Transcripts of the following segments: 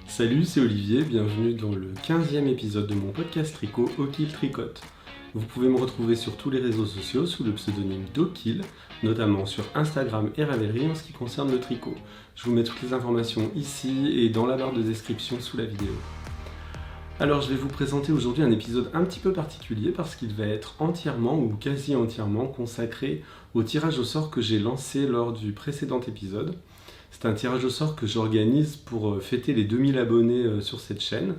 Salut, c'est Olivier, bienvenue dans le 15e épisode de mon podcast tricot Okil Tricote. Vous pouvez me retrouver sur tous les réseaux sociaux sous le pseudonyme d'Okil, notamment sur Instagram et Ravelry en ce qui concerne le tricot. Je vous mets toutes les informations ici et dans la barre de description sous la vidéo. Alors je vais vous présenter aujourd'hui un épisode un petit peu particulier parce qu'il va être entièrement ou quasi entièrement consacré au tirage au sort que j'ai lancé lors du précédent épisode. C'est un tirage au sort que j'organise pour fêter les 2000 abonnés sur cette chaîne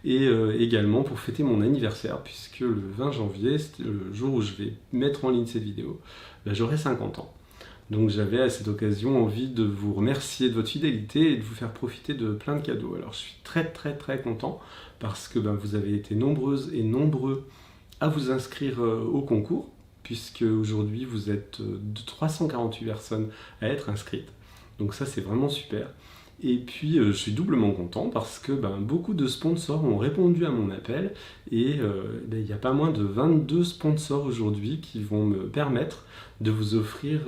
et également pour fêter mon anniversaire puisque le 20 janvier, c'est le jour où je vais mettre en ligne cette vidéo, j'aurai 50 ans. Donc j'avais à cette occasion envie de vous remercier de votre fidélité et de vous faire profiter de plein de cadeaux. Alors je suis très content parce que vous avez été nombreuses et nombreux à vous inscrire au concours puisque aujourd'hui vous êtes 348 personnes à être inscrites. Donc ça c'est vraiment super. Et puis je suis doublement content parce que beaucoup de sponsors ont répondu à mon appel et il y a pas moins de 22 sponsors aujourd'hui qui vont me permettre de vous offrir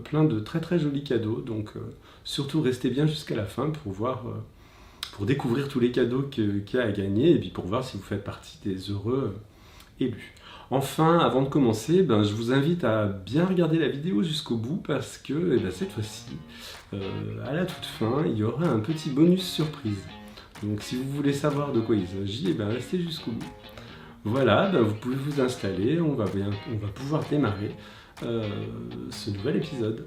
plein de très jolis cadeaux. Donc surtout restez bien jusqu'à la fin pour voir, pour découvrir tous les cadeaux qu'il y a à gagner et puis pour voir si vous faites partie des heureux élus. Enfin, avant de commencer, je vous invite à bien regarder la vidéo jusqu'au bout parce que cette fois-ci, à la toute fin, il y aura un petit bonus surprise. Donc si vous voulez savoir de quoi il s'agit, restez jusqu'au bout. Voilà, vous pouvez vous installer, on va pouvoir démarrer ce nouvel épisode.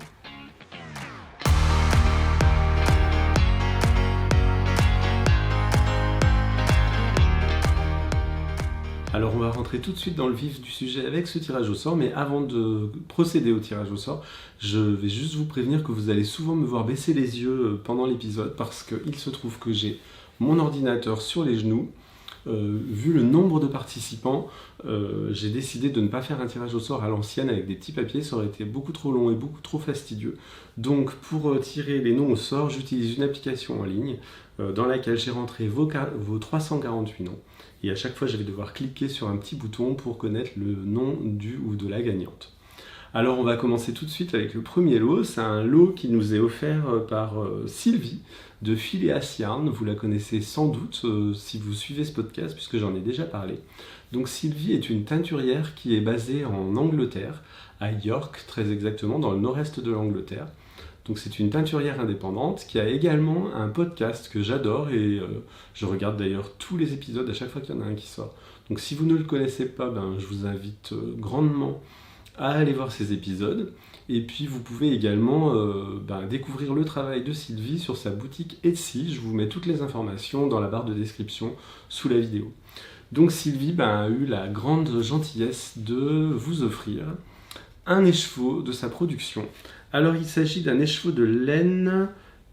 Alors on va rentrer tout de suite dans le vif du sujet avec ce tirage au sort, mais avant de procéder au tirage au sort, je vais juste vous prévenir que vous allez souvent me voir baisser les yeux pendant l'épisode parce qu'il se trouve que j'ai mon ordinateur sur les genoux. Vu le nombre de participants, j'ai décidé de ne pas faire un tirage au sort à l'ancienne avec des petits papiers, ça aurait été beaucoup trop long et beaucoup trop fastidieux. Donc pour tirer les noms au sort, j'utilise une application en ligne dans laquelle j'ai rentré vos 348 noms. Et à chaque fois, je vais devoir cliquer sur un petit bouton pour connaître le nom du ou de la gagnante. Alors on va commencer tout de suite avec le premier lot. C'est un lot qui nous est offert par Sylvie de Phileas Yarn. Vous la connaissez sans doute si vous suivez ce podcast puisque j'en ai déjà parlé. Donc Sylvie est une teinturière qui est basée en Angleterre, à York très exactement, dans le nord-est de l'Angleterre. Donc c'est une teinturière indépendante qui a également un podcast que j'adore et je regarde d'ailleurs tous les épisodes à chaque fois qu'il y en a un qui sort. Donc si vous ne le connaissez pas, je vous invite grandement à aller voir ces épisodes. Et puis vous pouvez également découvrir le travail de Sylvie sur sa boutique Etsy. Je vous mets toutes les informations dans la barre de description sous la vidéo. Donc Sylvie a eu la grande gentillesse de vous offrir un écheveau de sa production. Alors il s'agit d'un écheveau de laine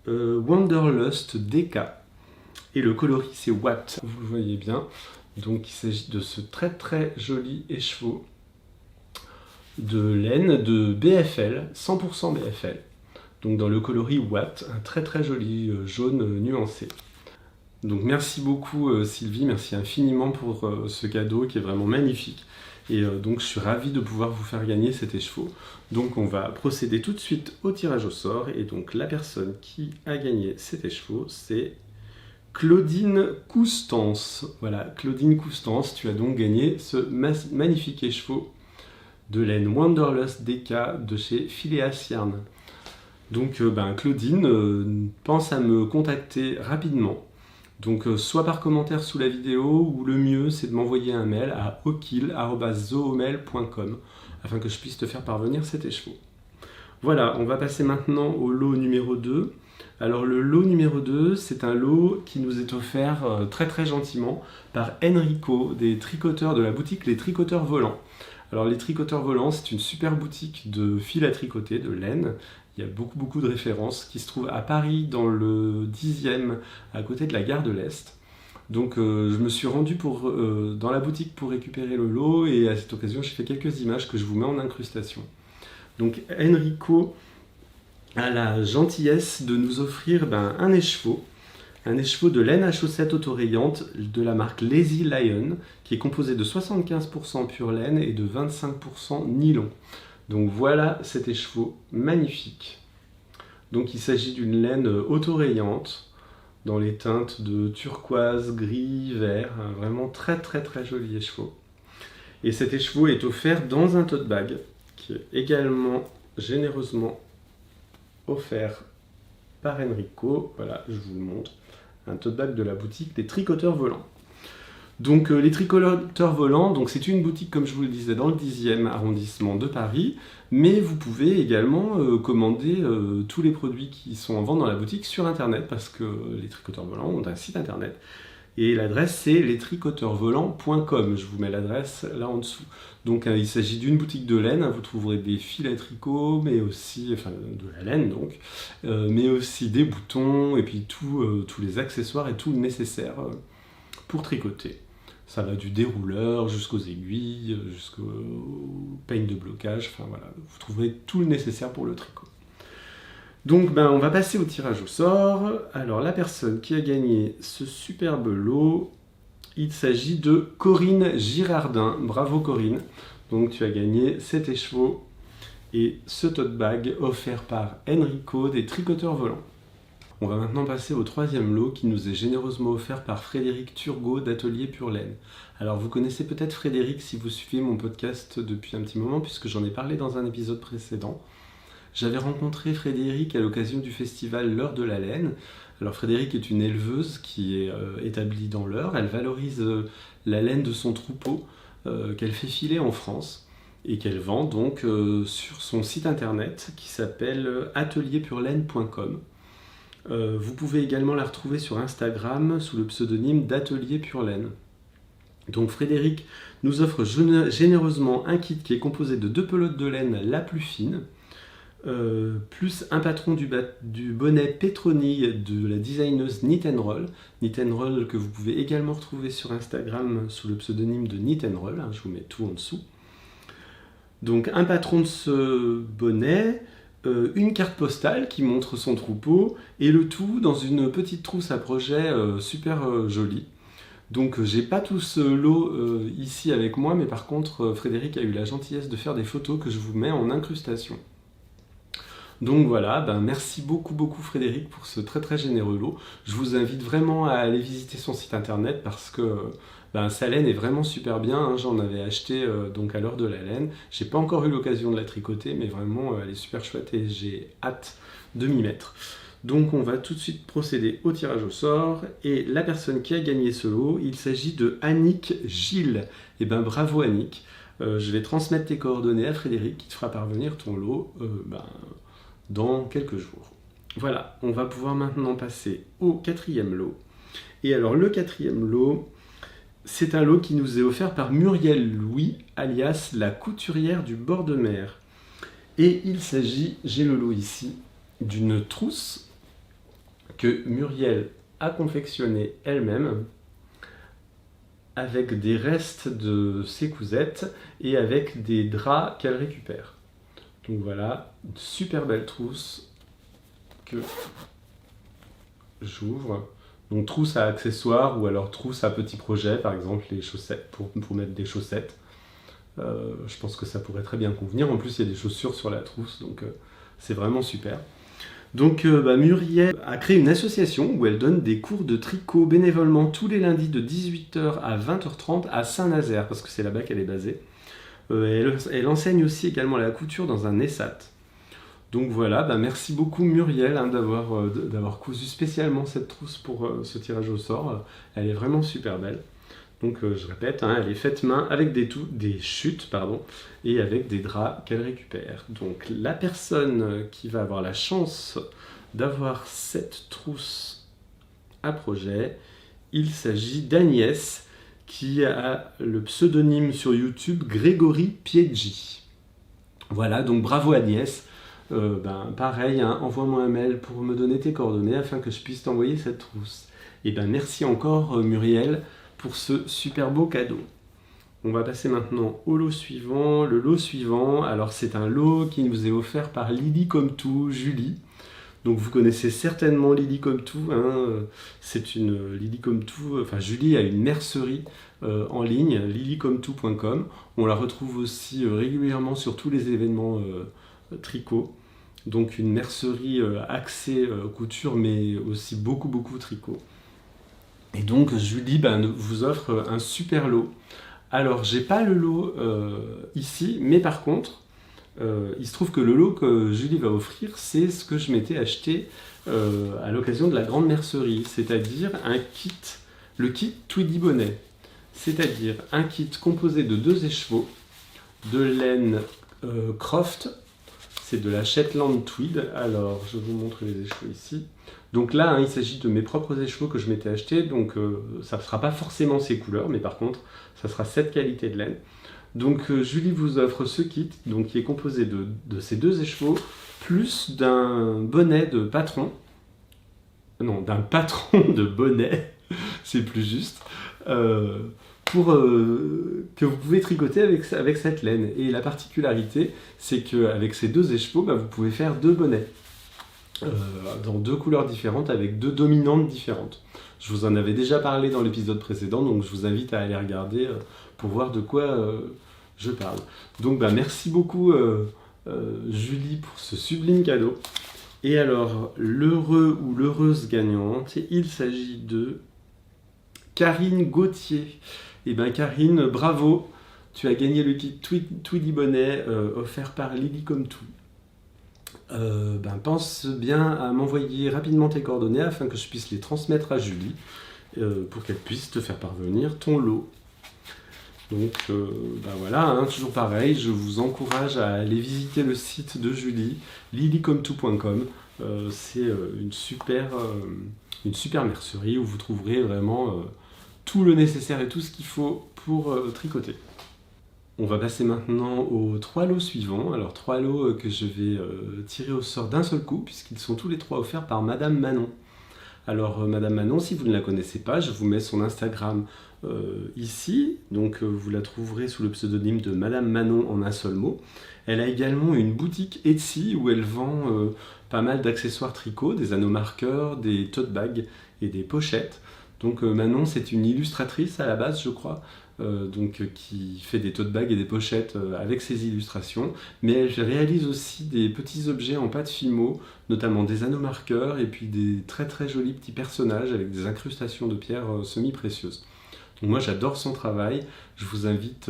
Wanderlust DK. Et le coloris c'est Watt, vous le voyez bien. Donc il s'agit de ce très joli écheveau de laine de BFL, 100% BFL. Donc dans le coloris Watt, un très joli jaune nuancé. Donc merci beaucoup Sylvie, merci infiniment pour ce cadeau qui est vraiment magnifique. Et donc je suis ravi de pouvoir vous faire gagner cet écheveau. Donc on va procéder tout de suite au tirage au sort. Et donc la personne qui a gagné cet écheveau, c'est Claudine Coustance. Voilà, Claudine Coustance, tu as donc gagné ce magnifique écheveau de laine Wanderlust DK de chez Phileas Yarn. Donc Claudine pense à me contacter rapidement. Donc soit par commentaire sous la vidéo ou le mieux c'est de m'envoyer un mail à okil@zoomail.com afin que je puisse te faire parvenir cet écheveau. Voilà, on va passer maintenant au lot numéro 2. Alors le lot numéro 2, c'est un lot qui nous est offert très gentiment par Enrico, des tricoteurs de la boutique Les Tricoteurs Volants. Alors les Tricoteurs Volants, c'est une super boutique de fil à tricoter, de laine. Il y a beaucoup de références qui se trouvent à Paris dans le 10e, à côté de la gare de l'Est. Donc je me suis rendu dans la boutique pour récupérer le lot et à cette occasion j'ai fait quelques images que je vous mets en incrustation. Donc Enrico a la gentillesse de nous offrir un écheveau de laine à chaussettes autorayante de la marque Lazy Lion qui est composé de 75% pure laine et de 25% nylon. Donc voilà cet écheveau magnifique. Donc il s'agit d'une laine autorayante dans les teintes de turquoise, gris, vert, vraiment très très très joli écheveau. Et cet écheveau est offert dans un tote bag qui est également généreusement offert par Enrico. Voilà, je vous le montre, un tote bag de la boutique des Tricoteurs Volants. Donc les Tricoteurs Volants, donc c'est une boutique, comme je vous le disais, dans le 10e arrondissement de Paris, mais vous pouvez également commander tous les produits qui sont en vente dans la boutique sur internet, parce que les Tricoteurs Volants ont un site internet, et l'adresse c'est lestricoteurvolants.com. Je vous mets l'adresse là en dessous. Donc il s'agit d'une boutique de laine, vous trouverez des fils à tricot, mais aussi, enfin de la laine donc, mais aussi des boutons, et puis tous les accessoires et tout le nécessaire pour tricoter. Ça va du dérouleur jusqu'aux aiguilles, jusqu'au peigne de blocage, enfin voilà, vous trouverez tout le nécessaire pour le tricot. Donc on va passer au tirage au sort. Alors la personne qui a gagné ce superbe lot, il s'agit de Corinne Girardin. Bravo Corinne. Donc tu as gagné cet écheveau et ce tote bag offert par Enrico des Tricoteurs Volants. On va maintenant passer au troisième lot qui nous est généreusement offert par Frédéric Turgot d'Atelier Pure Laine. Alors vous connaissez peut-être Frédéric si vous suivez mon podcast depuis un petit moment puisque j'en ai parlé dans un épisode précédent. J'avais rencontré Frédéric à l'occasion du festival L'Heure de la Laine. Alors Frédéric est une éleveuse qui est établie dans l'Eure. Elle valorise la laine de son troupeau qu'elle fait filer en France et qu'elle vend donc sur son site internet qui s'appelle atelierpurelaine.com. Vous pouvez également la retrouver sur Instagram sous le pseudonyme d'Atelier Pure Laine. Donc Frédéric nous offre généreusement un kit qui est composé de 2 pelotes de laine la plus fine, plus un patron du bonnet pétronille de la designeuse Knit & Roll. Knit & Roll que vous pouvez également retrouver sur Instagram sous le pseudonyme de Knit & Roll, je vous mets tout en dessous. Donc un patron de ce bonnet, une carte postale qui montre son troupeau, et le tout dans une petite trousse à projet super jolie. Donc j'ai pas tout ce lot ici avec moi, mais par contre Frédéric a eu la gentillesse de faire des photos que je vous mets en incrustation. Donc voilà, merci beaucoup Frédéric pour ce très très généreux lot. Je vous invite vraiment à aller visiter son site internet parce que sa laine est vraiment super bien. J'en avais acheté donc à l'Heure de la Laine. J'ai pas encore eu l'occasion de la tricoter, mais vraiment elle est super chouette et j'ai hâte de m'y mettre. Donc on va tout de suite procéder au tirage au sort. Et la personne qui a gagné ce lot, il s'agit de Annick Gilles. Et bravo Annick. Je vais transmettre tes coordonnées à Frédéric qui te fera parvenir ton lot dans quelques jours. Voilà, on va pouvoir maintenant passer au quatrième lot. Et alors le quatrième lot, c'est un lot qui nous est offert par Muriel Louis, alias la couturière du bord de mer. Et il s'agit, j'ai le lot ici, d'une trousse que Muriel a confectionnée elle-même avec des restes de ses cousettes et avec des draps qu'elle récupère. Donc voilà, une super belle trousse que j'ouvre. Donc trousse à accessoires ou alors trousse à petits projets, par exemple les chaussettes, pour mettre des chaussettes. Je pense que ça pourrait très bien convenir. En plus, il y a des chaussures sur la trousse, donc c'est vraiment super. Donc Muriel a créé une association où elle donne des cours de tricot bénévolement tous les lundis de 18h à 20h30 à Saint-Nazaire, parce que c'est là-bas qu'elle est basée. Elle enseigne aussi également la couture dans un ESAT. Donc voilà, merci beaucoup Muriel d'avoir cousu spécialement cette trousse pour ce tirage au sort. Elle est vraiment super belle. Donc je répète, elle est faite main avec des chutes et avec des draps qu'elle récupère. Donc la personne qui va avoir la chance d'avoir cette trousse à projet, il s'agit d'Agnès, qui a le pseudonyme sur YouTube Grégory Pieggi. Voilà, donc bravo Agnès. Pareil, envoie-moi un mail pour me donner tes coordonnées afin que je puisse t'envoyer cette trousse. Et merci encore Muriel pour ce super beau cadeau. On va passer maintenant au lot suivant. Le lot suivant, alors c'est un lot qui nous est offert par Lily Comme Tout, Julie. Donc vous connaissez certainement Lily Comme Tout, c'est une Lily Comme Tout, Julie a une mercerie en ligne, lilycometout.com. On la retrouve aussi régulièrement sur tous les événements tricot. Donc une mercerie axée couture, mais aussi beaucoup tricot. Et donc Julie vous offre un super lot. Alors j'ai pas le lot ici, mais par contre, il se trouve que le lot que Julie va offrir, c'est ce que je m'étais acheté à l'occasion de la grande mercerie, c'est-à-dire le kit Tweedy Bonnet. C'est-à-dire un kit composé de 2 écheveaux, de laine Croft, c'est de la Shetland Tweed. Alors je vous montre les écheveaux ici. Donc là, il s'agit de mes propres écheveaux que je m'étais acheté, donc ça ne sera pas forcément ces couleurs, mais par contre, ça sera cette qualité de laine. Donc Julie vous offre ce kit, donc, qui est composé de ces 2 écheveaux, plus d'un bonnet de patron, non, d'un patron de bonnet, c'est plus juste, que vous pouvez tricoter avec cette laine. Et la particularité, c'est qu'avec ces 2 écheveaux, vous pouvez faire 2 bonnets. Dans 2 couleurs différentes avec 2 dominantes différentes. Je vous en avais déjà parlé dans l'épisode précédent, donc je vous invite à aller regarder pour voir de quoi je parle. Donc merci beaucoup Julie pour ce sublime cadeau. Et alors, l'heureux ou l'heureuse gagnante, il s'agit de Karine Gauthier. Et Karine, bravo, tu as gagné le kit Tweedy Bonnet offert par Lily Comme Tout. Pense bien à m'envoyer rapidement tes coordonnées afin que je puisse les transmettre à Julie pour qu'elle puisse te faire parvenir ton lot. Donc voilà, toujours pareil, je vous encourage à aller visiter le site de Julie, lilycometout.com. C'est une super mercerie où vous trouverez vraiment tout le nécessaire et tout ce qu'il faut pour tricoter. On va passer maintenant aux 3 lots suivants. Alors 3 lots que je vais tirer au sort d'un seul coup, puisqu'ils sont tous les 3 offerts par Madame Manon. Alors Madame Manon, si vous ne la connaissez pas, je vous mets son Instagram ici. Donc vous la trouverez sous le pseudonyme de Madame Manon en un seul mot. Elle a également une boutique Etsy où elle vend pas mal d'accessoires tricot, des anneaux marqueurs, des tote bags et des pochettes. Donc Manon, c'est une illustratrice à la base, je crois. Qui fait des tote bags et des pochettes avec ses illustrations, mais elle réalise aussi des petits objets en pâte Fimo, notamment des anneaux marqueurs et puis des très jolis petits personnages avec des incrustations de pierres semi-précieuses. Donc moi j'adore son travail, je vous invite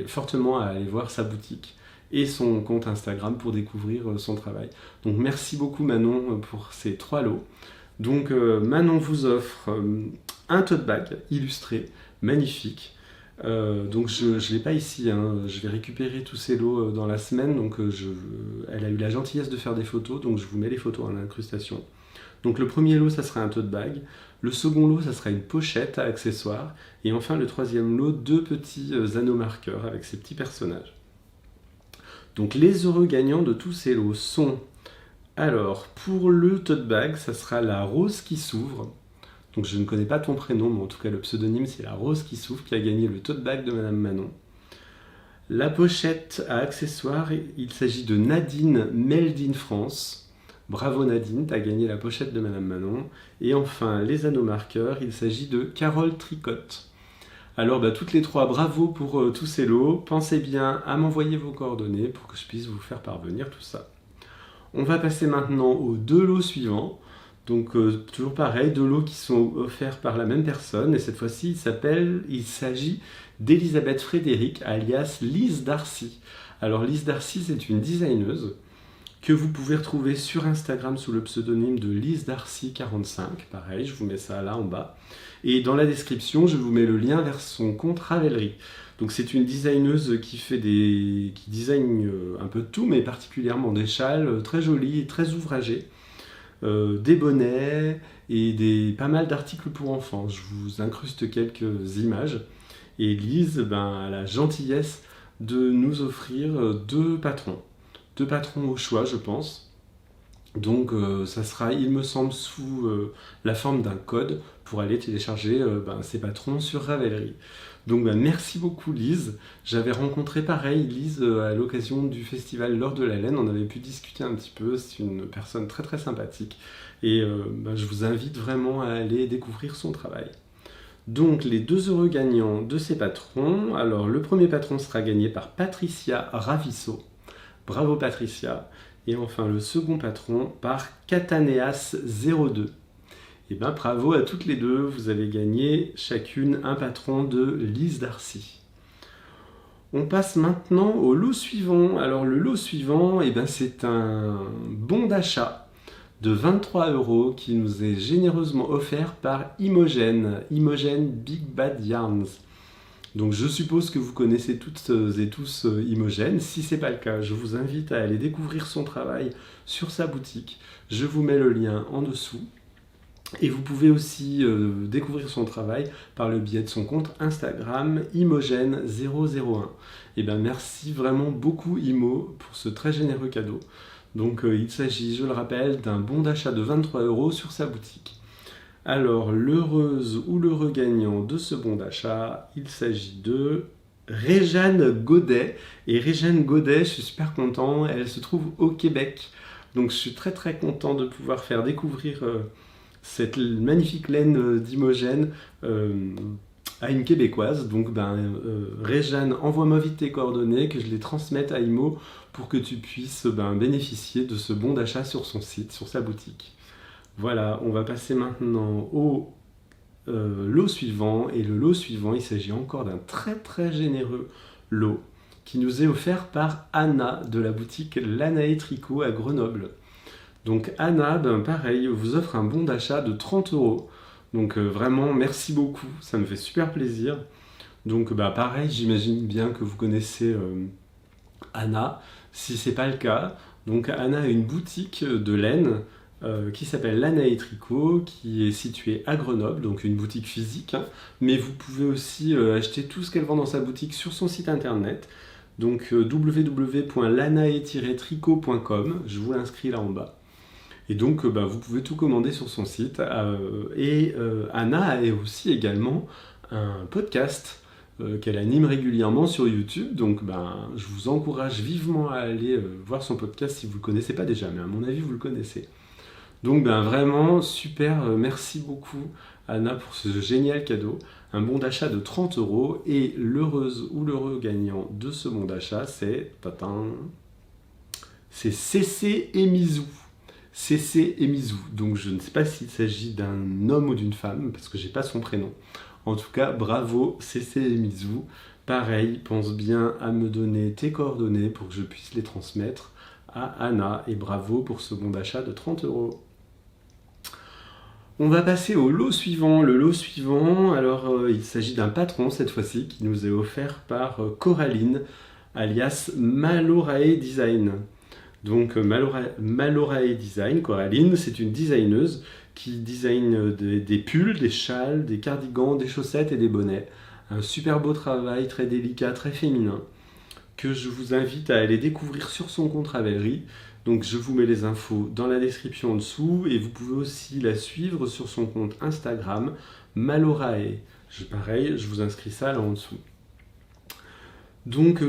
fortement à aller voir sa boutique et son compte Instagram pour découvrir son travail. Donc merci beaucoup Manon pour ces 3 lots. Donc Manon vous offre un tote bag illustré, magnifique. Donc je ne l'ai pas ici, je vais récupérer tous ces lots dans la semaine, donc elle a eu la gentillesse de faire des photos, donc je vous mets les photos en incrustation. Donc le premier lot, ça sera un tote bag, le second lot, ça sera une pochette à accessoires, et enfin le troisième lot, 2 petits anneaux marqueurs avec ces petits personnages. Donc les heureux gagnants de tous ces lots sont, alors pour le tote bag, ça sera la rose qui s'ouvre. Donc je ne connais pas ton prénom, mais en tout cas le pseudonyme c'est la Rose qui souffle qui a gagné le tote bag de Madame Manon. La pochette à accessoires, il s'agit de Nadine Made in France. Bravo Nadine, tu as gagné la pochette de Madame Manon. Et enfin les anneaux marqueurs, il s'agit de Carole Tricotte. Alors toutes les 3, bravo pour tous ces lots. Pensez bien à m'envoyer vos coordonnées pour que je puisse vous faire parvenir tout ça. On va passer maintenant aux 2 lots suivants. Donc toujours pareil, 2 lots qui sont offerts par la même personne, et cette fois-ci il s'agit d'Elisabeth Frédéric, alias Lise Darcy. Alors Lise Darcy, c'est une designeuse que vous pouvez retrouver sur Instagram sous le pseudonyme de Lise Darcy 45, pareil, je vous mets ça là en bas. Et dans la description, je vous mets le lien vers son compte Ravelry. Donc c'est une designeuse qui design un peu de tout, mais particulièrement des châles très jolis et très ouvragés. Des bonnets et pas mal d'articles pour enfants. Je vous incruste quelques images. Et Lise a la gentillesse de nous offrir 2 patrons. 2 patrons au choix, je pense. Donc ça sera, il me semble, sous la forme d'un code pour aller télécharger ces patrons sur Ravelry. Donc merci beaucoup Lise. J'avais rencontré pareil Lise à l'occasion du festival L'Or de la Laine. On avait pu discuter un petit peu. C'est une personne très sympathique. Et je vous invite vraiment à aller découvrir son travail. Donc les 2 heureux gagnants de ces patrons. Alors le premier patron sera gagné par Patricia Ravisso. Bravo Patricia. Et enfin le second patron par Cataneas02. Et ben bravo à toutes les deux, vous avez gagné chacune un patron de Lise Darcy. On passe maintenant au lot suivant. Alors le lot suivant, c'est un bon d'achat de 23 € qui nous est généreusement offert par Imogen Big Bad Yarns. Donc je suppose que vous connaissez toutes et tous Imogen. Si ce n'est pas le cas, je vous invite à aller découvrir son travail sur sa boutique. Je vous mets le lien en dessous. Et vous pouvez aussi découvrir son travail par le biais de son compte Instagram Imogen001. Et bien merci vraiment beaucoup Imo pour ce très généreux cadeau. Donc il s'agit, je le rappelle, d'un bon d'achat de 23 € sur sa boutique. Alors l'heureuse ou l'heureux gagnant de ce bon d'achat, il s'agit de Réjeanne Godet. Et Réjeanne Godet, je suis super content, elle se trouve au Québec. Donc je suis très très content de pouvoir faire découvrir cette magnifique laine d'Imogen à une Québécoise. Donc Réjeanne, envoie-moi vite tes coordonnées, que je les transmette à Imo pour que tu puisses bénéficier de ce bon d'achat sur son site, sur sa boutique. Voilà, on va passer maintenant au lot suivant. Et le lot suivant, il s'agit encore d'un très très généreux lot qui nous est offert par Anna de la boutique Lanae Tricot à Grenoble. Donc Anna, pareil, vous offre un bon d'achat de 30 €. Donc vraiment, merci beaucoup, ça me fait super plaisir. Donc pareil, j'imagine bien que vous connaissez Anna. Si ce n'est pas le cas, donc Anna a une boutique de laine qui s'appelle Lanae Tricot, qui est située à Grenoble, donc une boutique physique. Mais vous pouvez aussi acheter tout ce qu'elle vend dans sa boutique sur son site internet. Donc www.lanae-tricot.com, je vous l'inscris là en bas. Et donc, vous pouvez tout commander sur son site. Anna a aussi également un podcast qu'elle anime régulièrement sur YouTube. Donc, je vous encourage vivement à aller voir son podcast si vous ne le connaissez pas déjà. Mais à mon avis, vous le connaissez. Donc, vraiment, super. Merci beaucoup, Anna, pour ce génial cadeau. Un bon d'achat de 30 €. Et l'heureuse ou l'heureux gagnant de ce bon d'achat, c'est Cécé et Mizou. Cécé et Mizou. Donc je ne sais pas s'il s'agit d'un homme ou d'une femme, parce que j'ai pas son prénom. En tout cas, bravo Cécé et Mizou. Pareil, pense bien à me donner tes coordonnées pour que je puisse les transmettre à Anna. Et bravo pour ce bon d'achat de 30 €. On va passer au lot suivant. Le lot suivant, alors il s'agit d'un patron cette fois-ci qui nous est offert par Coraline, alias Malorae Design. Donc Malorae Design, Coraline, c'est une designeuse qui design des pulls, des châles, des cardigans, des chaussettes et des bonnets. Un super beau travail, très délicat, très féminin, que je vous invite à aller découvrir sur son compte Ravelry. Donc je vous mets les infos dans la description en dessous et vous pouvez aussi la suivre sur son compte Instagram, Malorae. Pareil, je vous inscris ça là en dessous. Donc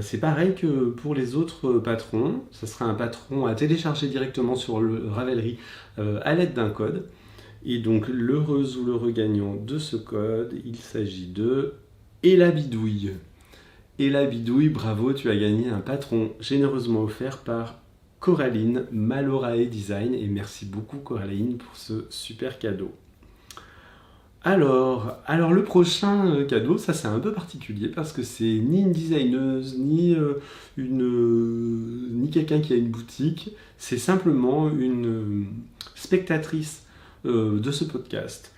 c'est pareil que pour les autres patrons, ça sera un patron à télécharger directement sur le Ravelry à l'aide d'un code. Et donc l'heureuse ou l'heureux gagnant de ce code, il s'agit de Ella Bidouille. Ella Bidouille, bravo, tu as gagné un patron généreusement offert par Coraline Malorae Design. Et merci beaucoup Coraline pour ce super cadeau. Alors le prochain cadeau, ça c'est un peu particulier parce que c'est ni une designeuse, ni quelqu'un qui a une boutique, c'est simplement une spectatrice de ce podcast,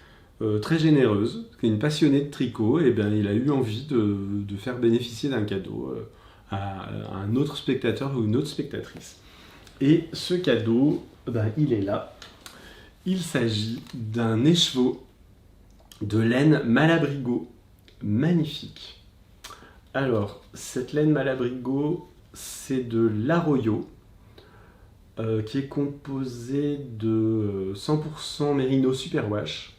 très généreuse, une passionnée de tricot, et il a eu envie de faire bénéficier d'un cadeau à un autre spectateur ou une autre spectatrice. Et ce cadeau, il est là. Il s'agit d'un écheveau de laine Malabrigo, magnifique. Alors, cette laine Malabrigo, c'est de l'Arroyo, qui est composée de 100% Merino Superwash.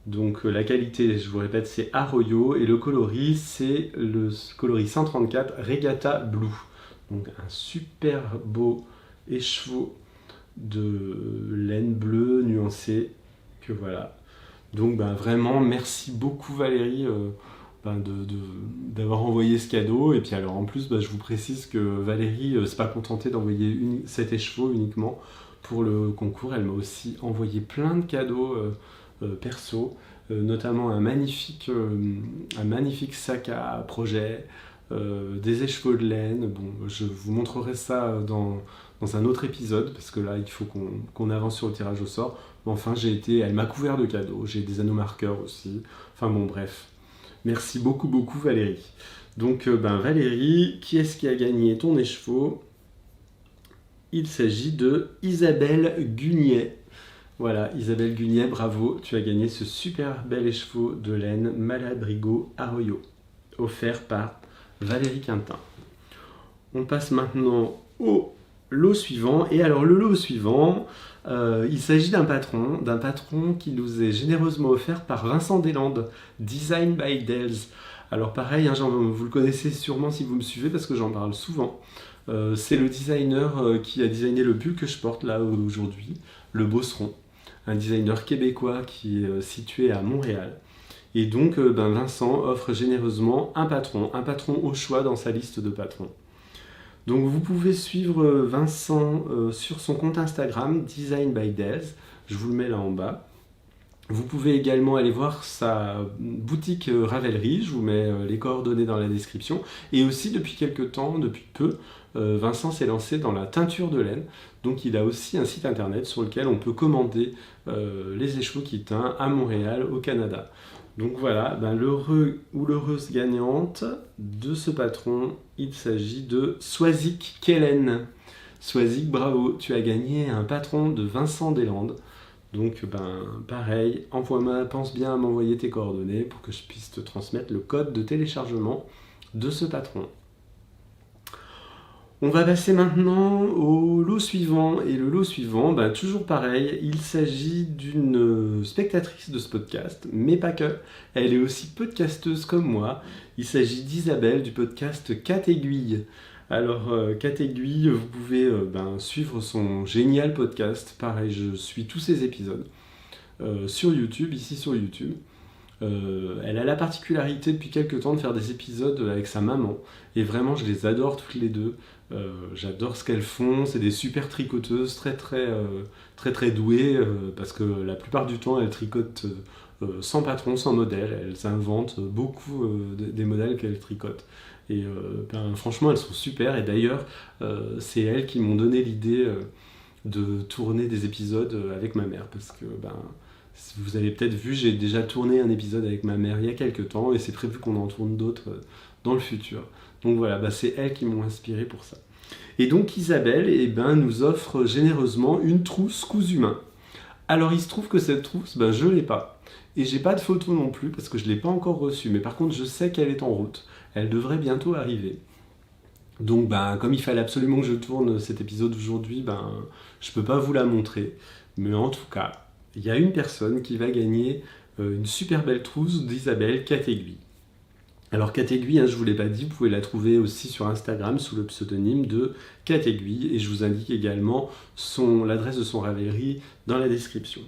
Donc la qualité, je vous répète, c'est Arroyo, et le coloris, c'est le coloris 134 Regatta Blue. Donc un super beau écheveau de laine bleue nuancée, que voilà. Donc vraiment, merci beaucoup Valérie d'avoir envoyé ce cadeau. Et puis alors en plus, je vous précise que Valérie s'est pas contentée d'envoyer cet écheveau uniquement pour le concours. Elle m'a aussi envoyé plein de cadeaux perso, notamment un magnifique sac à projet, des écheveaux de laine. Bon, je vous montrerai ça dans un autre épisode, parce que là, il faut qu'on avance sur le tirage au sort. Mais enfin, elle m'a couvert de cadeaux. J'ai des anneaux marqueurs aussi. Enfin bon, bref. Merci beaucoup, beaucoup, Valérie. Donc, Valérie, qui est-ce qui a gagné ton écheveau? Il s'agit de Isabelle Gugnet. Voilà, Isabelle Gugnet, bravo, tu as gagné ce super bel écheveau de laine Malabrigo Arroyo, offert par Valérie Quintin. On passe maintenant au lot suivant. Et alors, le lot suivant, il s'agit d'un patron qui nous est généreusement offert par Vincent Deslandes, Design by Dells. Alors pareil, vous le connaissez sûrement si vous me suivez, parce que j'en parle souvent. C'est le designer qui a designé le pull que je porte là aujourd'hui, le Bosseron, un designer québécois qui est situé à Montréal. Et donc Vincent offre généreusement un patron au choix dans sa liste de patrons. Donc vous pouvez suivre Vincent sur son compte Instagram, Design by Dells, je vous le mets là en bas. Vous pouvez également aller voir sa boutique Ravelry, je vous mets les coordonnées dans la description. Et aussi depuis peu, Vincent s'est lancé dans la teinture de laine. Donc il a aussi un site internet sur lequel on peut commander les écheveaux qu'il teint à Montréal, au Canada. Donc voilà, l'heureux ou l'heureuse gagnante de ce patron, il s'agit de Swazik Kellen. Swazik, bravo, tu as gagné un patron de Vincent Deslandes. Donc pareil, pense bien à m'envoyer tes coordonnées pour que je puisse te transmettre le code de téléchargement de ce patron. On va passer maintenant au lot suivant. Et le lot suivant, toujours pareil, il s'agit d'une spectatrice de ce podcast, mais pas que. Elle est aussi podcasteuse comme moi. Il s'agit d'Isabelle du podcast 4 Aiguilles. Alors, 4 Aiguilles, vous pouvez suivre son génial podcast. Pareil, je suis tous ses épisodes sur YouTube, ici sur YouTube. Elle a la particularité depuis quelques temps de faire des épisodes avec sa maman. Et vraiment, je les adore toutes les deux. J'adore ce qu'elles font. C'est des super tricoteuses, très douées, parce que la plupart du temps, elles tricotent sans patron, sans modèle. Elles inventent beaucoup des modèles qu'elles tricotent. Et franchement, elles sont super. Et d'ailleurs, c'est elles qui m'ont donné l'idée de tourner des épisodes avec ma mère. Parce que, vous avez peut-être vu, j'ai déjà tourné un épisode avec ma mère il y a quelques temps. Et c'est prévu qu'on en tourne d'autres dans le futur. Donc voilà, c'est elles qui m'ont inspiré pour ça. Et donc Isabelle nous offre généreusement une trousse cousue main. Alors il se trouve que cette trousse, je ne l'ai pas. Et j'ai pas de photo non plus parce que je ne l'ai pas encore reçue. Mais par contre, je sais qu'elle est en route. Elle devrait bientôt arriver. Donc comme il fallait absolument que je tourne cet épisode aujourd'hui, je ne peux pas vous la montrer. Mais en tout cas, il y a une personne qui va gagner une super belle trousse d'Isabelle 4 Aiguilles. Alors 4 Aiguilles, je ne vous l'ai pas dit, vous pouvez la trouver aussi sur Instagram sous le pseudonyme de 4 Aiguilles. Et je vous indique également l'adresse de son Ravelry dans la description.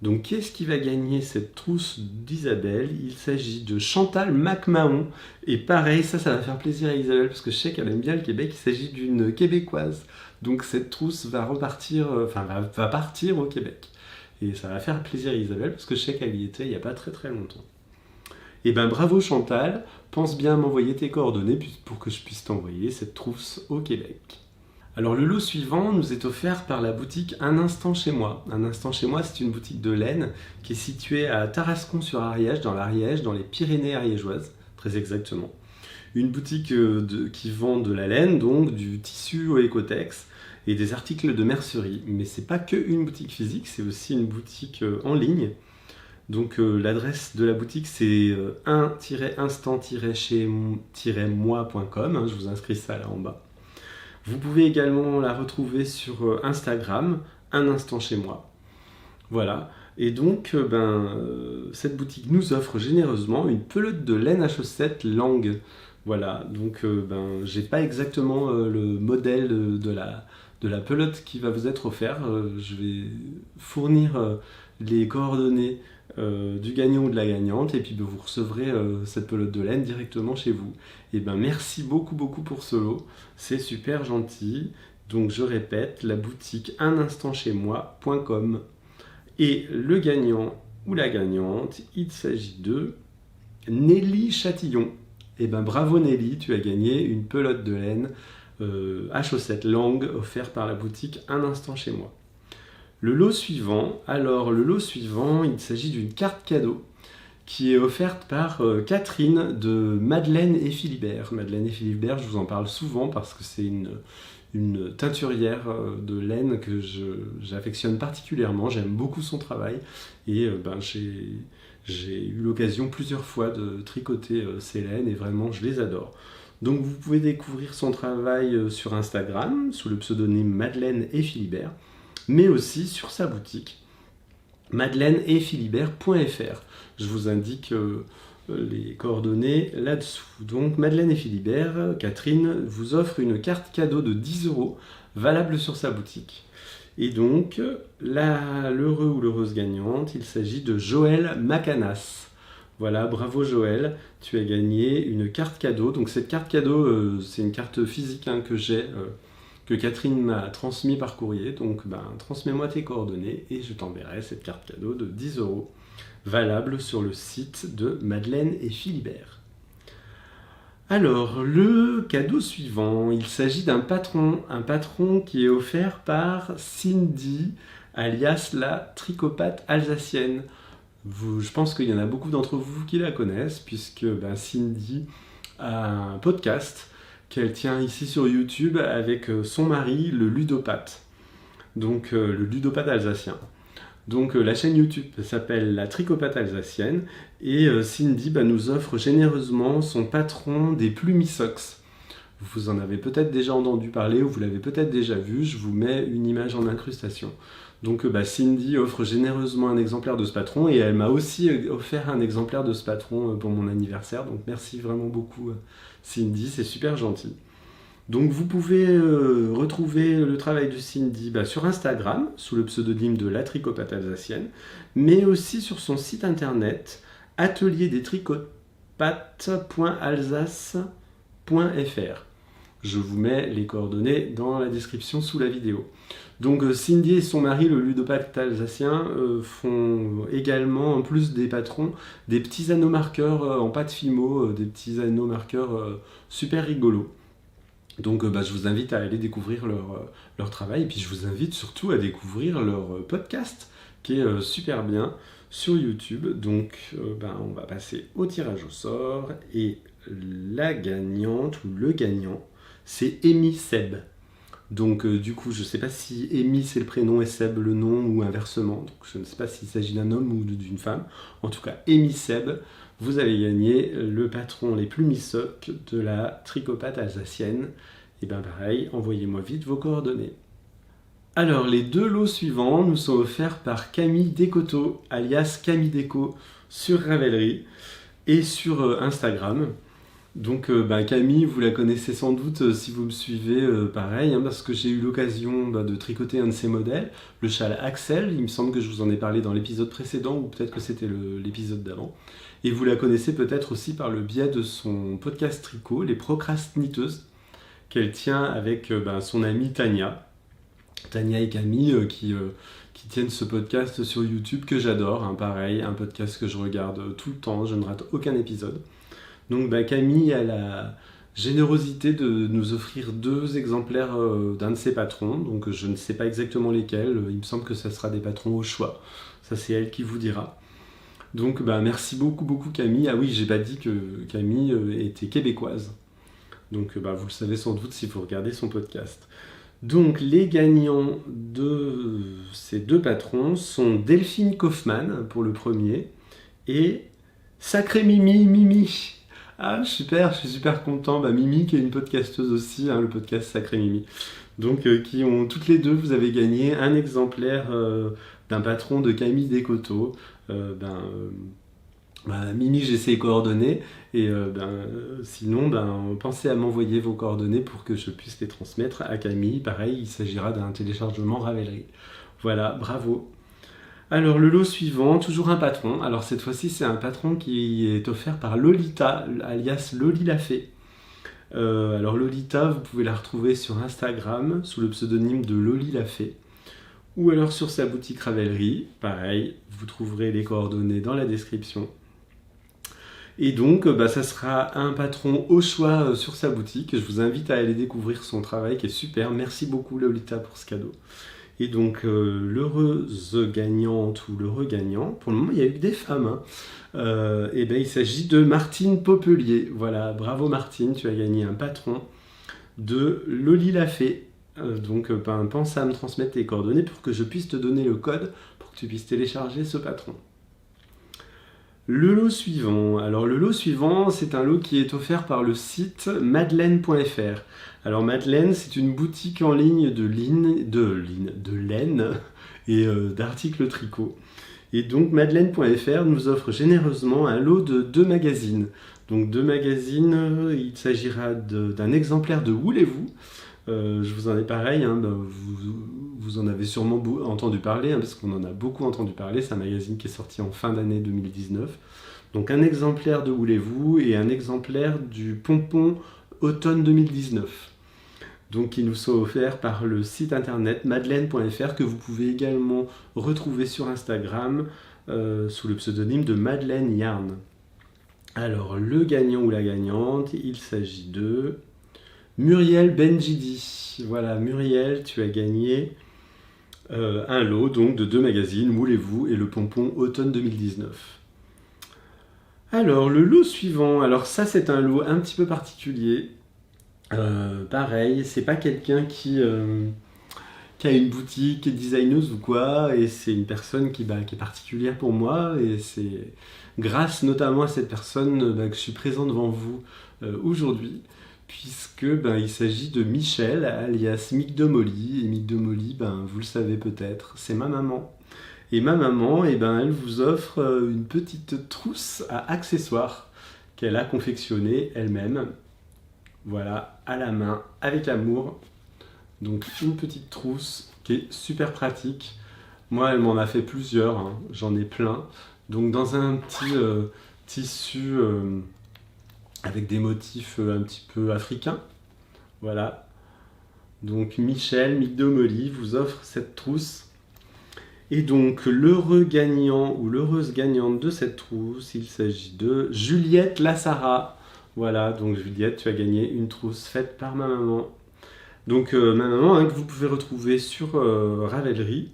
Donc, qui est-ce qui va gagner cette trousse d'Isabelle? Il s'agit de Chantal McMahon. Et pareil, ça va faire plaisir à Isabelle, parce que je sais qu'elle aime bien le Québec. Il s'agit d'une Québécoise. Donc, cette trousse va partir au Québec. Et ça va faire plaisir à Isabelle, parce que je sais qu'elle y était il n'y a pas très très longtemps. Et bravo Chantal, pense bien à m'envoyer tes coordonnées pour que je puisse t'envoyer cette trousse au Québec. Alors le lot suivant nous est offert par la boutique Un Instant Chez Moi. Un Instant Chez Moi, c'est une boutique de laine qui est située à Tarascon-sur-Ariège, dans l'Ariège, dans les Pyrénées ariégeoises, très exactement. Une boutique qui vend de la laine, donc du tissu au écotex et des articles de mercerie. Mais c'est pas que une boutique physique, c'est aussi une boutique en ligne. Donc l'adresse de la boutique c'est 1-instant-chez-moi.com, je vous inscris ça là en bas. Vous pouvez également la retrouver sur Instagram, Un Instant Chez Moi. Voilà, et donc cette boutique nous offre généreusement une pelote de laine à chaussettes Lang. Voilà, donc j'ai pas exactement le modèle de la pelote qui va vous être offert. Je vais fournir les coordonnées du gagnant ou de la gagnante, et puis vous recevrez cette pelote de laine directement chez vous. Et ben merci beaucoup pour ce lot, c'est super gentil. Donc je répète, la boutique uninstantchez-moi.com. Et le gagnant ou la gagnante, il s'agit de Nelly Chatillon. Et ben bravo Nelly, tu as gagné une pelote de laine à chaussettes langues offerte par la boutique Un Instant Chez Moi. Le lot suivant, il s'agit d'une carte cadeau qui est offerte par Catherine de Madeleine et Philibert. Madeleine et Philibert, je vous en parle souvent parce que c'est une teinturière de laine que j'affectionne particulièrement. J'aime beaucoup son travail et j'ai eu l'occasion plusieurs fois de tricoter ces laines et vraiment je les adore. Donc vous pouvez découvrir son travail sur Instagram sous le pseudonyme Madeleine et Philibert, mais aussi sur sa boutique madeleineetphilibert.fr. Je vous indique les coordonnées là-dessous. Donc Madeleine et Philibert, Catherine vous offre une carte cadeau de 10 € valable sur sa boutique. Et donc l'heureux ou l'heureuse gagnante, il s'agit de Joël Macanas. Voilà, bravo Joël, tu as gagné une carte cadeau. Donc cette carte cadeau, c'est une carte physique que j'ai, que Catherine m'a transmis par courrier. Donc transmets-moi tes coordonnées et je t'enverrai cette carte cadeau de 10 € valable sur le site de Madeleine et Philibert. Alors, le cadeau suivant, il s'agit d'un patron qui est offert par Cindy, alias la tricopathe alsacienne. Je pense qu'il y en a beaucoup d'entre vous qui la connaissent, puisque Cindy a un podcast qu'elle tient ici sur YouTube avec son mari, le ludopathe. Donc, le ludopathe alsacien. Donc la chaîne YouTube s'appelle La Tricopathe Alsacienne et Cindy nous offre généreusement son patron des Plumisox. Vous en avez peut-être déjà entendu parler ou vous l'avez peut-être déjà vu, je vous mets une image en incrustation. Donc Cindy offre généreusement un exemplaire de ce patron et elle m'a aussi offert un exemplaire de ce patron pour mon anniversaire. Donc merci vraiment beaucoup Cindy, c'est super gentil. Donc vous pouvez retrouver le travail de Cindy sur Instagram, sous le pseudonyme de La Tricopathe Alsacienne, mais aussi sur son site internet atelierdestricopathes.alsace.fr. Je vous mets les coordonnées dans la description sous la vidéo. Donc Cindy et son mari, le ludopathe alsacien, font également, en plus des patrons, des petits anneaux marqueurs en pâte Fimo, des petits anneaux marqueurs super rigolos. Donc je vous invite à aller découvrir leur travail et puis je vous invite surtout à découvrir leur podcast qui est super bien sur YouTube. Donc on va passer au tirage au sort et la gagnante ou le gagnant c'est Amy Seb. Donc du coup je ne sais pas si Amy c'est le prénom et Seb le nom ou inversement. Donc je ne sais pas s'il s'agit d'un homme ou d'une femme. En tout cas Amy Seb, vous avez gagné le patron les Plumisoc de la tricopathe alsacienne. Et pareil, envoyez-moi vite vos coordonnées. Alors, les deux lots suivants nous sont offerts par Camille Descoteaux, alias Camille Déco, sur Ravelry et sur Instagram. Donc Camille, vous la connaissez sans doute si vous me suivez, pareil, parce que j'ai eu l'occasion de tricoter un de ses modèles, le châle Axel. Il me semble que je vous en ai parlé dans l'épisode précédent, ou peut-être que c'était l'épisode d'avant. Et vous la connaissez peut-être aussi par le biais de son podcast tricot, Les Procrastiniteuses, qu'elle tient avec son amie Tania et Camille, qui tiennent ce podcast sur YouTube que j'adore, pareil, un podcast que je regarde tout le temps, je ne rate aucun épisode. Donc Camille a la générosité de nous offrir 2 exemplaires d'un de ses patrons, donc je ne sais pas exactement lesquels, il me semble que ça sera des patrons au choix, ça c'est elle qui vous dira. Donc merci beaucoup Camille. Ah oui, j'ai pas dit que Camille était québécoise. Donc vous le savez sans doute si vous regardez son podcast. Donc les gagnants de ces 2 patrons sont Delphine Kaufmann pour le premier et Sacré Mimi. Ah super, je suis super content. Mimi qui est une podcasteuse aussi, le podcast Sacré Mimi. Donc qui ont toutes les 2, vous avez gagné un exemplaire d'un patron de Camille Descoteaux. Mimi, j'ai ses coordonnées et sinon pensez à m'envoyer vos coordonnées pour que je puisse les transmettre à Camille. Pareil, il s'agira d'un téléchargement Ravelry. Voilà, bravo. Alors le lot suivant, toujours un patron. Alors cette fois-ci, c'est un patron qui est offert par Lolita, alias Loli la Fée. Alors Lolita, vous pouvez la retrouver sur Instagram sous le pseudonyme de Loli la Fée. Ou alors sur sa boutique Ravelry, pareil, vous trouverez les coordonnées dans la description. Et donc, ça sera un patron au choix sur sa boutique. Je vous invite à aller découvrir son travail qui est super. Merci beaucoup Lolita pour ce cadeau. Et donc, l'heureuse gagnante ou l'heureux gagnant, pour le moment, il n'y a eu que des femmes. Il s'agit de Martine Popelier. Voilà, bravo Martine, tu as gagné un patron de Loli la Fée. Pense à me transmettre tes coordonnées pour que je puisse te donner le code pour que tu puisses télécharger ce patron. Le lot suivant. Alors le lot suivant, c'est un lot qui est offert par le site madeleine.fr. Alors Madeleine, c'est une boutique en ligne de laine et d'articles tricot. Et donc Madeleine.fr nous offre généreusement un lot de 2 magazines. Donc 2 magazines, il s'agira d'un exemplaire de Voulez-vous. Je vous en ai pareil, vous en avez sûrement entendu parler, parce qu'on en a beaucoup entendu parler. C'est un magazine qui est sorti en fin d'année 2019. Donc un exemplaire de Voulez-vous et un exemplaire du Pompon Automne 2019. Donc qui nous sont offerts par le site internet madeleine.fr que vous pouvez également retrouver sur Instagram sous le pseudonyme de Madeleine Yarn. Alors le gagnant ou la gagnante, il s'agit de Muriel Benjidi. Voilà, Muriel, tu as gagné un lot donc de 2 magazines, Voulez-vous et le Pompon Automne 2019. Alors, le lot suivant, alors ça c'est un lot un petit peu particulier. Pareil, c'est pas quelqu'un qui a une boutique, qui est designeuse ou quoi, et c'est une personne qui est particulière pour moi, et c'est grâce notamment à cette personne que je suis présent devant vous aujourd'hui. Puisque il s'agit de Michel, alias Mick de Molly. Et Mick de Molly, vous le savez peut-être, c'est ma maman. Et ma maman, elle vous offre une petite trousse à accessoires qu'elle a confectionnée elle-même. Voilà, à la main, avec amour. Donc une petite trousse qui est super pratique. Moi, elle m'en a fait plusieurs, j'en ai plein. Donc dans un petit tissu... avec des motifs un petit peu africains. Voilà. Donc Mick de Molly vous offre cette trousse. Et donc l'heureux gagnant ou l'heureuse gagnante de cette trousse, il s'agit de Juliette Lassara. Voilà, donc Juliette, tu as gagné une trousse faite par ma maman. Donc ma maman, que vous pouvez retrouver sur Ravelry.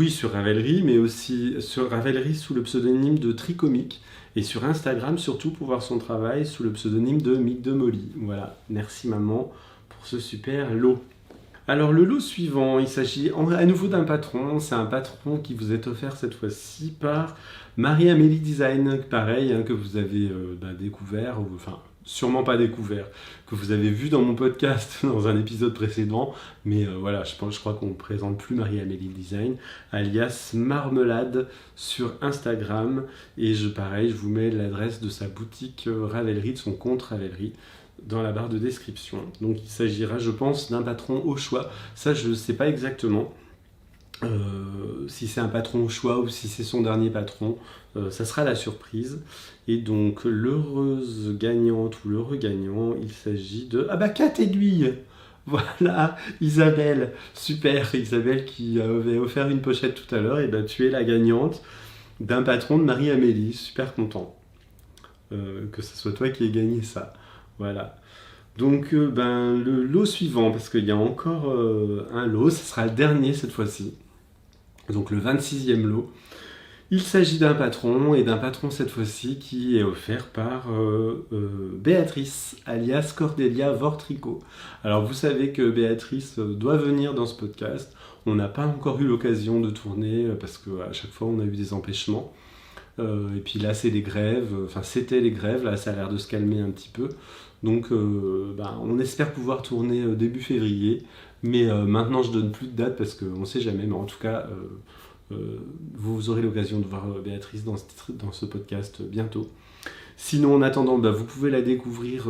Sur Ravelry, mais aussi sur Ravelry sous le pseudonyme de Tricomique. Et sur Instagram, surtout pour voir son travail sous le pseudonyme de Mick de Molly. Voilà, merci maman pour ce super lot. Alors le lot suivant, il s'agit à nouveau d'un patron. C'est un patron qui vous est offert cette fois-ci par Marie-Amélie Design. Pareil, que vous avez découvert, sûrement pas découvert, que vous avez vu dans mon podcast dans un épisode précédent, mais je crois qu'on ne présente plus Marie-Amélie Design, alias Marmelade sur Instagram, et je vous mets l'adresse de sa boutique Ravelry, de son compte Ravelry, dans la barre de description. Donc il s'agira, je pense, d'un patron au choix. Ça, je ne sais pas exactement. Si c'est un patron au choix ou si c'est son dernier patron, ça sera la surprise. Et donc l'heureuse gagnante ou l'heureux gagnant, il s'agit de 4 aiguilles. Voilà, Isabelle, super, Isabelle qui avait offert une pochette tout à l'heure, et tu es la gagnante d'un patron de Marie-Amélie, super content que ce soit toi qui aies gagné ça. Voilà. Donc le lot suivant, parce qu'il y a encore un lot, ce sera le dernier cette fois-ci. Donc le 26e lot. Il s'agit d'un patron, et d'un patron cette fois-ci qui est offert par Béatrice, alias Cordelia Vortricot. Alors vous savez que Béatrice doit venir dans ce podcast. On n'a pas encore eu l'occasion de tourner parce qu'à chaque fois on a eu des empêchements. Et puis là c'est les grèves, c'était les grèves, là ça a l'air de se calmer un petit peu. Donc on espère pouvoir tourner début février. Mais maintenant je donne plus de date parce qu'on ne sait jamais, mais en tout cas... vous aurez l'occasion de voir Béatrice dans ce podcast bientôt. Sinon, en attendant, vous pouvez la découvrir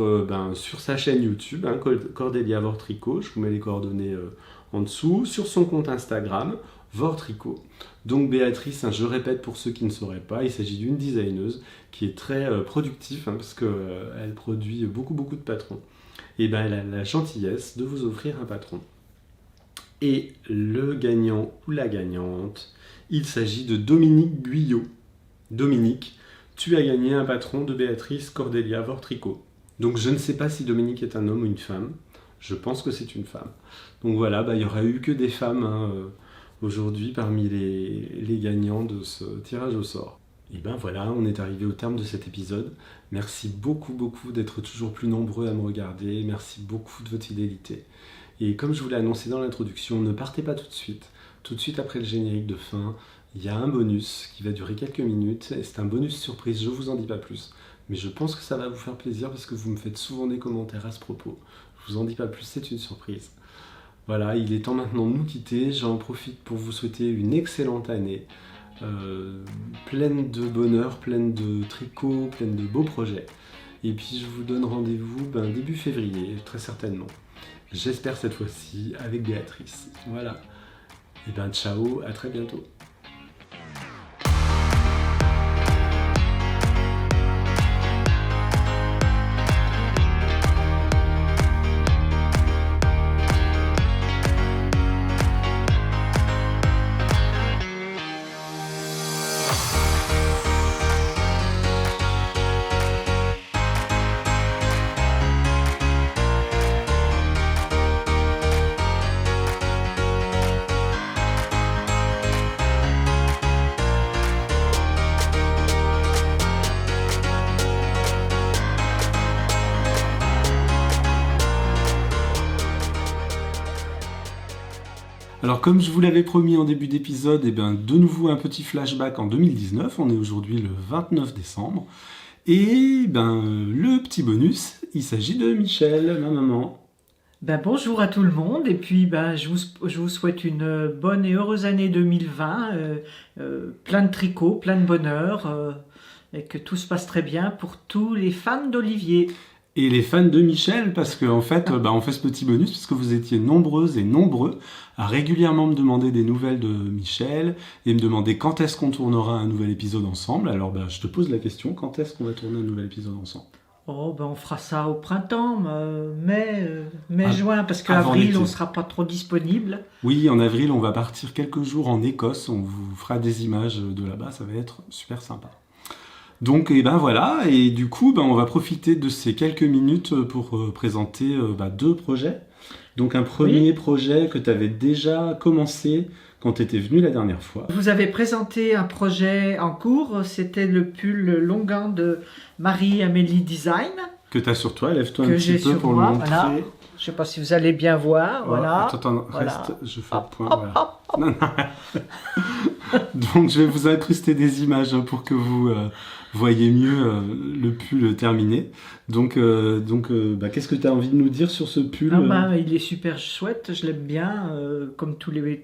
sur sa chaîne YouTube, Cordelia Vortricot, je vous mets les coordonnées en dessous, sur son compte Instagram, Vortricot. Donc Béatrice, je répète pour ceux qui ne sauraient pas, il s'agit d'une designeuse qui est très productive parce qu'elle produit beaucoup de patrons. Et ben elle a la gentillesse de vous offrir un patron. Et le gagnant ou la gagnante, il s'agit de Dominique Guyot. Dominique, tu as gagné un patron de Béatrice Cordelia Vortricot. Donc je ne sais pas si Dominique est un homme ou une femme. Je pense que c'est une femme. Donc voilà, il n'y aura eu que des femmes aujourd'hui parmi les gagnants de ce tirage au sort. Et ben voilà, on est arrivé au terme de cet épisode. Merci beaucoup d'être toujours plus nombreux à me regarder. Merci beaucoup de votre fidélité. Et comme je vous l'ai annoncé dans l'introduction, ne partez pas tout de suite. Tout de suite après le générique de fin, il y a un bonus qui va durer quelques minutes. Et c'est un bonus surprise, je ne vous en dis pas plus. Mais je pense que ça va vous faire plaisir parce que vous me faites souvent des commentaires à ce propos. Je vous en dis pas plus, c'est une surprise. Voilà, il est temps maintenant de nous quitter. J'en profite pour vous souhaiter une excellente année, pleine de bonheur, pleine de tricot, pleine de beaux projets. Et puis je vous donne rendez-vous début février, très certainement. J'espère cette fois-ci avec Béatrice. Voilà. Et ciao, à très bientôt. Alors comme je vous l'avais promis en début d'épisode, de nouveau un petit flashback en 2019, on est aujourd'hui le 29 décembre, et le petit bonus, il s'agit de Michel, ma maman. Bonjour à tout le monde, et puis je vous souhaite une bonne et heureuse année 2020, plein de tricot, plein de bonheur, et que tout se passe très bien pour tous les fans d'Olivier. Et les fans de Michel, parce qu'en fait, on fait ce petit bonus parce que vous étiez nombreuses et nombreux à régulièrement me demander des nouvelles de Michel et me demander quand est-ce qu'on tournera un nouvel épisode ensemble. Alors je te pose la question, quand est-ce qu'on va tourner un nouvel épisode ensemble ? On fera ça au printemps, mai-juin, parce qu'avril, on ne sera pas trop disponible. Oui, en avril, on va partir quelques jours en Écosse, on vous fera des images de là-bas, ça va être super sympa. Donc voilà, et du coup on va profiter de ces quelques minutes pour présenter deux projets. Donc un premier projet que tu avais déjà commencé quand tu étais venu la dernière fois. Vous avez présenté un projet en cours, c'était le pull longan de Marie-Amélie Design. Que tu as sur toi, lève-toi un petit peu pour le montrer. Voilà. Je ne sais pas si vous allez bien voir. Voilà. Attends, reste, je fais le point. Voilà. Non. Donc je vais vous incruster des images pour que vous voyez mieux le pull terminé. Donc qu'est-ce que tu as envie de nous dire sur ce pull ? Il est super chouette, je l'aime bien, comme tous les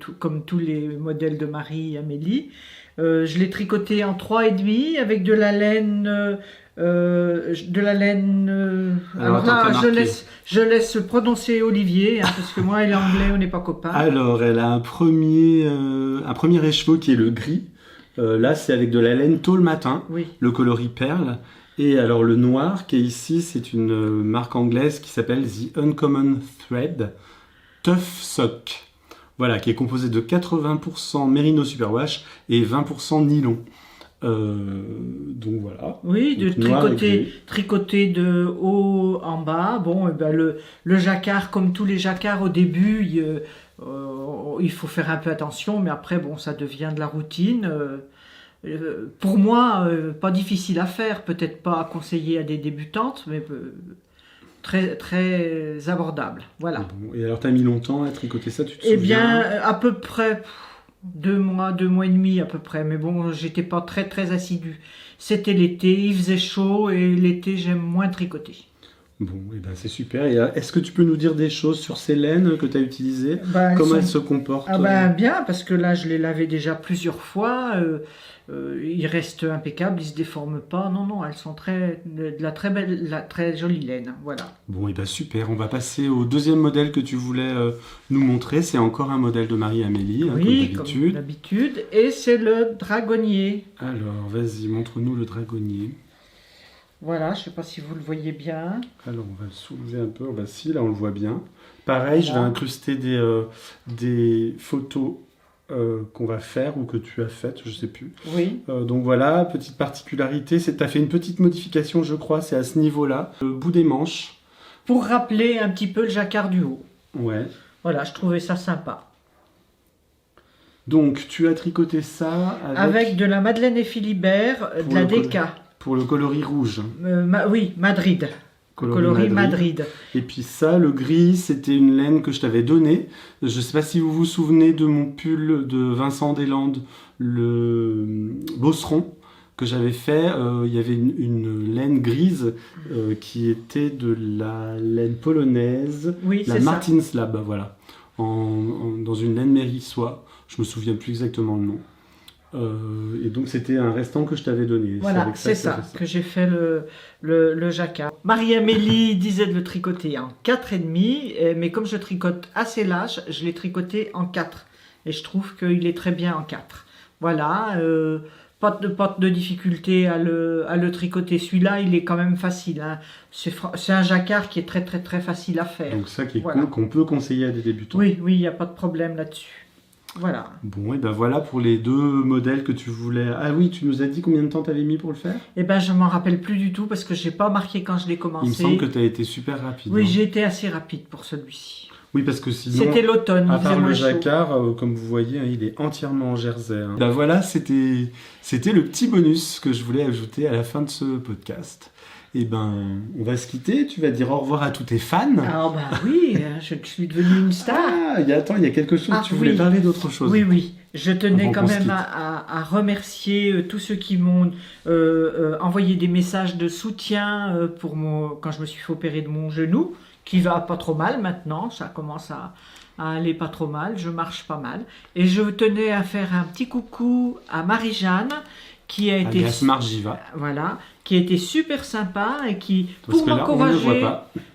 modèles de Marie-Amélie. Je l'ai tricoté en 3,5 avec de la laine... Alors là, je laisse prononcer Olivier, parce que moi et l'anglais, on n'est pas copains. Alors, elle a un premier écheveau qui est le gris. Là, c'est avec de la laine tôt le matin, le coloris perle. Et alors, le noir qui est ici, c'est une marque anglaise qui s'appelle The Uncommon Thread Tough Sock. Voilà, qui est composé de 80% Merino Superwash et 20% nylon. Donc voilà. Oui, tricoter de haut en bas. Le jacquard, comme tous les jacquards au début, il faut faire un peu attention, mais après, ça devient de la routine. Pour moi, pas difficile à faire, peut-être pas à conseiller à des débutantes, mais très, très abordable. Voilà. Et alors, tu as mis longtemps à tricoter ça, tu te souviens ? À peu près... 2 mois et demi à peu près, mais j'étais pas très très assidue. C'était l'été, il faisait chaud et l'été j'aime moins tricoter. Bon, et ben c'est super. Et est-ce que tu peux nous dire des choses sur ces laines que tu as utilisées? Ben, Comment elles se comportent? Ah ben bien, parce que là je les lavais déjà plusieurs fois. Ils restent impeccables, ils se déforment pas. Non, non, elles sont de la très belle, la très jolie laine. Voilà. Bon, et ben super. On va passer au deuxième modèle que tu voulais nous montrer. C'est encore un modèle de Marie-Amélie, Oui, comme comme d'habitude. Et c'est le dragonnier. Alors, vas-y, montre-nous le dragonnier. Voilà, je ne sais pas si vous le voyez bien. Alors, on va le soulever un peu. Bah, si, là, on le voit bien. Pareil, je vais incruster des photos qu'on va faire ou que tu as faites, je ne sais plus. Oui. Donc voilà, petite particularité, tu as fait une petite modification, je crois, c'est à ce niveau-là, le bout des manches. Pour rappeler un petit peu le jacquard du haut. Ouais. Voilà, je trouvais ça sympa. Donc, tu as tricoté ça avec de la Madeleine et Philibert, de la DK. Pour le coloris rouge. Oui, Madrid. Coloris Madrid. Et puis ça, le gris, c'était une laine que je t'avais donnée. Je ne sais pas si vous vous souvenez de mon pull de Vincent Deslandes, le Bosseron, que j'avais fait. Il y avait une laine grise qui était de la laine polonaise, oui, la Martin Slab, voilà, dans une laine mérissoie. Je me souviens plus exactement le nom. Et donc c'était un restant que je t'avais donné. Voilà, c'est ça que j'ai fait le jacquard. Marie-Amélie disait de le tricoter en 4,5, mais comme je tricote assez large, je l'ai tricoté en 4. Et je trouve qu'il est très bien en 4. Voilà, pas de difficulté à le tricoter. Celui-là, il est quand même facile. Hein. C'est un jacquard qui est très très très facile à faire. Donc ça qu'on peut conseiller à des débutants. Oui, il n'y a pas de problème là-dessus. Voilà. Bon, et ben voilà pour les deux modèles que tu voulais. Ah oui, tu nous as dit combien de temps tu avais mis pour le faire? Eh ben, je m'en rappelle plus du tout parce que j'ai pas marqué quand je l'ai commencé. Il me semble que tu as été super rapide. Oui, j'ai été assez rapide pour celui-ci. Oui, parce que sinon, c'était l'automne. À part le jacquard, comme vous voyez, hein, il est entièrement en jersey. Hein. Ben voilà, c'était le petit bonus que je voulais ajouter à la fin de ce podcast. Eh ben, on va se quitter. Tu vas dire au revoir à tous tes fans. Ah ben oui, je suis devenue une star. Ah, il y a quelque chose. Tu voulais parler d'autre chose. Oui. Je tenais quand même à remercier tous ceux qui m'ont envoyé des messages de soutien quand je me suis fait opérer de mon genou, qui va pas trop mal maintenant. Ça commence à aller pas trop mal. Je marche pas mal. Et je tenais à faire un petit coucou à Marie-Jeanne, qui a été Margiva. Voilà, qui a été super sympa et qui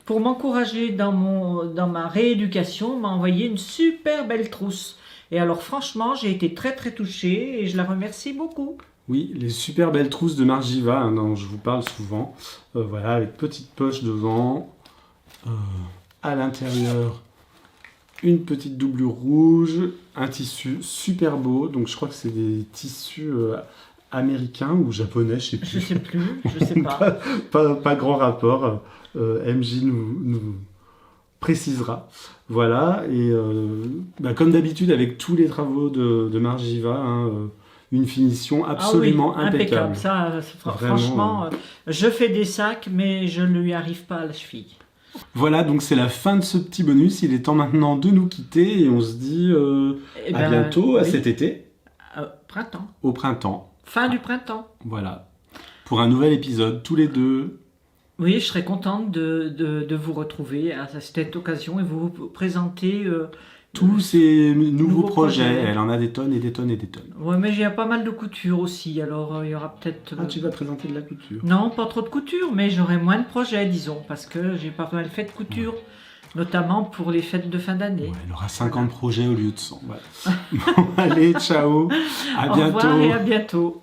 pour m'encourager dans ma rééducation m'a envoyé une super belle trousse. Et alors franchement, j'ai été très très touchée et je la remercie beaucoup. Oui, les super belles trousses de Margiva, hein, dont je vous parle souvent. Voilà, avec petite poche devant, à l'intérieur une petite doublure rouge, un tissu super beau. Donc je crois que c'est des tissus américain ou japonais, je sais plus. Je sais pas. pas grand rapport. MJ nous précisera. Voilà, et comme d'habitude avec tous les travaux de Margiva, hein, une finition absolument impeccable. Ça, franchement, je fais des sacs, mais je ne lui arrive pas à la cheville. Voilà, donc c'est la fin de ce petit bonus. Il est temps maintenant de nous quitter et on se dit à bientôt, à cet été. Printemps. Au printemps. Fin du printemps. Voilà. Pour un nouvel épisode, tous les deux. Oui, je serais contente de vous retrouver à cette occasion et vous présenter tous ces nouveaux projets. Elle en a des tonnes et des tonnes et des tonnes. Oui, mais il y a pas mal de couture aussi, alors il y aura peut-être... Ah, tu vas présenter de la couture? Non, pas trop de couture, mais j'aurai moins de projets, disons, parce que j'ai pas mal fait de couture. Ouais. Notamment pour les fêtes de fin d'année. Ouais, elle aura 50 projets au lieu de 100. Voilà. Bon, allez, ciao. À bientôt. Au revoir et à bientôt.